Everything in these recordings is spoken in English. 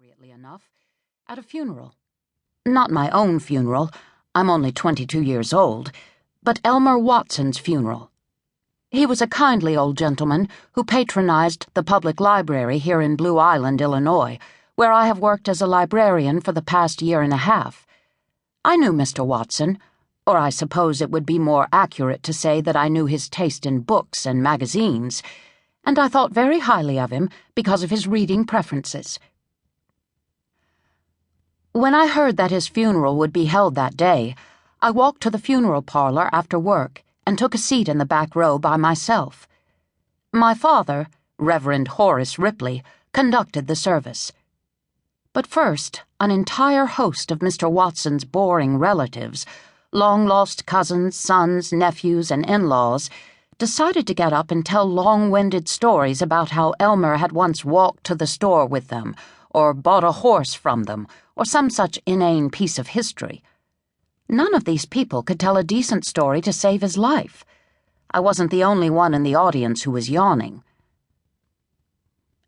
appropriately enough, at a funeral. Not my own funeral, I'm only 22 years old, but Elmer Watson's funeral. He was a kindly old gentleman who patronized the public library here in Blue Island, Illinois, where I have worked as a librarian for the past year and a half. I knew Mr. Watson, or I suppose it would be more accurate to say that I knew his taste in books and magazines, and I thought very highly of him because of his reading preferences. When I heard that his funeral would be held that day, I walked to the funeral parlor after work and took a seat in the back row by myself. My father, Reverend Horace Ripley, conducted the service. But first, an entire host of Mr. Watson's boring relatives, long-lost cousins, sons, nephews, and in-laws, decided to get up and tell long-winded stories about how Elmer had once walked to the store with them, or bought a horse from them, or some such inane piece of history. None of these people could tell a decent story to save his life. I wasn't the only one in the audience who was yawning.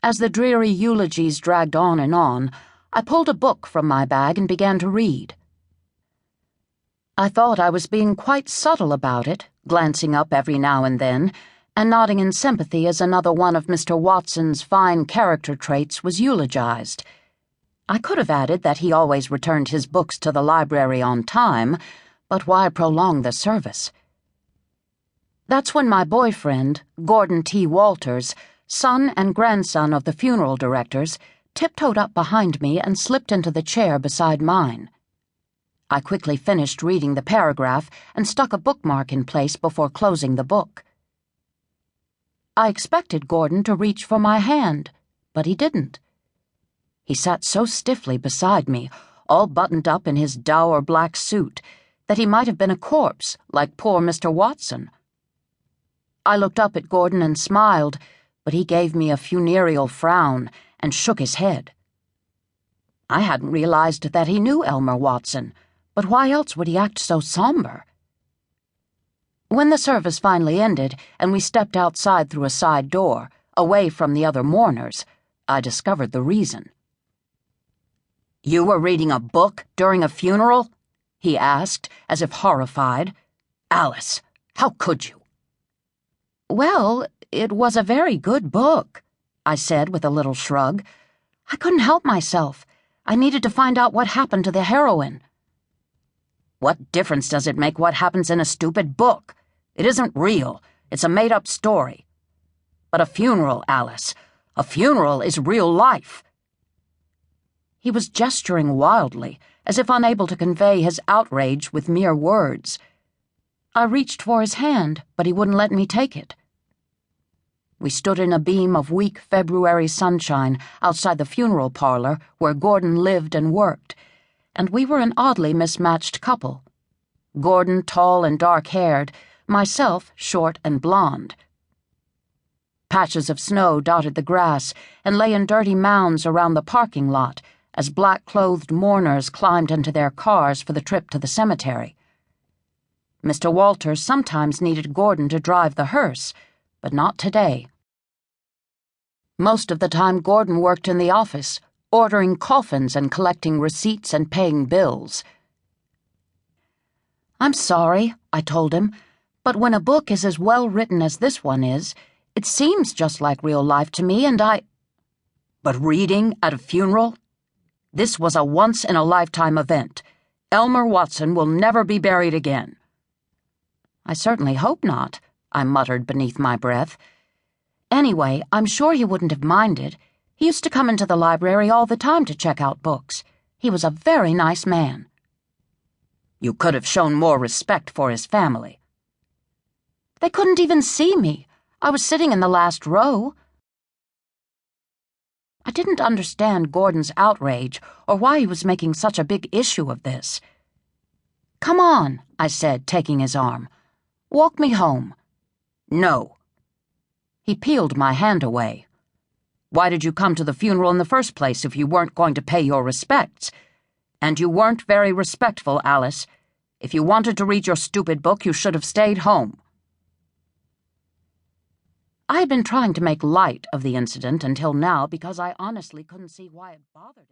As the dreary eulogies dragged on and on, I pulled a book from my bag and began to read. I thought I was being quite subtle about it, glancing up every now and then, and nodding in sympathy as another one of Mr. Watson's fine character traits was eulogized. I could have added that he always returned his books to the library on time, but why prolong the service? That's when my boyfriend, Gordon T. Walters, son and grandson of the funeral directors, tiptoed up behind me and slipped into the chair beside mine. I quickly finished reading the paragraph and stuck a bookmark in place before closing the book. I expected Gordon to reach for my hand, but he didn't. He sat so stiffly beside me, all buttoned up in his dour black suit, that he might have been a corpse, like poor Mr. Watson. I looked up at Gordon and smiled, but he gave me a funereal frown and shook his head. I hadn't realized that he knew Elmer Watson, but why else would he act so somber? When the service finally ended and we stepped outside through a side door, away from the other mourners, I discovered the reason. "You were reading a book during a funeral?" he asked, as if horrified. "Alice, how could you?" "Well, it was a very good book," I said with a little shrug. "I couldn't help myself. I needed to find out what happened to the heroine." "What difference does it make what happens in a stupid book? It isn't real. It's a made-up story." "But a funeral, Alice. A funeral is real life." He was gesturing wildly, as if unable to convey his outrage with mere words. I reached for his hand, but he wouldn't let me take it. We stood in a beam of weak February sunshine outside the funeral parlor where Gordon lived and worked, and we were an oddly mismatched couple. Gordon tall and dark-haired, myself short and blonde. Patches of snow dotted the grass and lay in dirty mounds around the parking lot as black-clothed mourners climbed into their cars for the trip to the cemetery. Mr. Walters sometimes needed Gordon to drive the hearse, but not today. Most of the time Gordon worked in the office, ordering coffins and collecting receipts and paying bills. "I'm sorry," I told him, "but when a book is as well written as this one is, it seems just like real life to me, and I—" "But reading at a funeral? This was a once-in-a-lifetime event. Elmer Watson will never be buried again." "I certainly hope not," I muttered beneath my breath. "Anyway, I'm sure he wouldn't have minded. He used to come into the library all the time to check out books. He was a very nice man." "You could have shown more respect for his family." "They couldn't even see me. I was sitting in the last row." I didn't understand Gordon's outrage or why he was making such a big issue of this. "Come on," I said, taking his arm. "Walk me home." "No." He peeled my hand away. "Why did you come to the funeral in the first place if you weren't going to pay your respects? And you weren't very respectful, Alice. If you wanted to read your stupid book, you should have stayed home." I had been trying to make light of the incident until now because I honestly couldn't see why it bothered him.